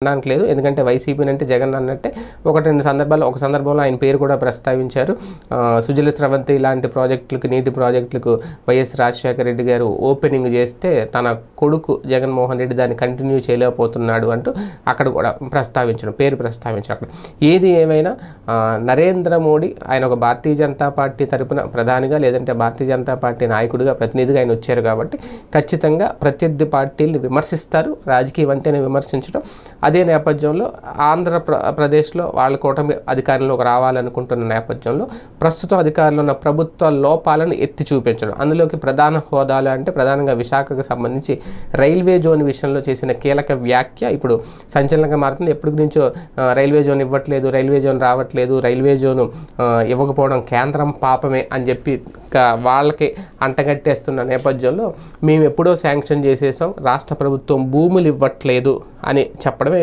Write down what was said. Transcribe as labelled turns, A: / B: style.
A: అనడానికి లేదు, ఎందుకంటే వైసీపీని అంటే జగన్ అన్నట్టే. ఒక సందర్భంలో ఆయన పేరు కూడా ప్రస్తావించారు. సుజల స్రవంతి లాంటి ప్రాజెక్టులకు, నీటి ప్రాజెక్టులకు వైఎస్ రాజశేఖర రెడ్డి గారు ఓపెనింగ్ చేస్తే తన కొడుకు జగన్మోహన్ రెడ్డి దాన్ని కంటిన్యూ చేయలేకపోతున్నాడు అంటూ అక్కడ కూడా పేరు ప్రస్తావించడం. ఏది ఏమైనా నరేంద్ర మోడీ ఆయన ఒక భారతీయ జనతా పార్టీ తరపున ప్రధానిగా, లేదంటే భారతీయ జనతా పార్టీ నాయకుడిగా, ప్రతినిధిగా ఆయన వచ్చారు కాబట్టి ఖచ్చితంగా ప్రత్యర్థి పార్టీలను విమర్శిస్తారు. రాజకీయం అంటేనే విమర్శించడం. అదే నేపథ్యంలో ఆంధ్రప్రదేశ్లో వాళ్ళ కూటమి అధికారంలోకి రావాలనుకుంటున్న నేపథ్యంలో ప్రస్తుతం అధికారంలో ఉన్న ప్రభుత్వ లోపాలను ఎత్తి చూపించడం, అందులోకి ప్రధాన హోదాలు అంటే ప్రధానంగా విశాఖకు సంబంధించి రైల్వే జోన్ విషయంలో చేసిన కీలక వ్యాఖ్య ఇప్పుడు సంచలనంగా మారుతుంది. ఎప్పటి నుంచో రైల్వే జోన్ ఇవ్వట్లేదు, రైల్వే జోన్ రావట్లేదు, రైల్వే జోను ఇవ్వకపోవడం కేంద్రం పాపమే అని చెప్పి వాళ్ళకి అంటగట్టేస్తున్న నేపథ్యంలో మేము ఎప్పుడో శాంక్షన్ చేసేసాం, రాష్ట్ర ప్రభుత్వం భూములు ఇవ్వట్లేదు అని చెప్పడమే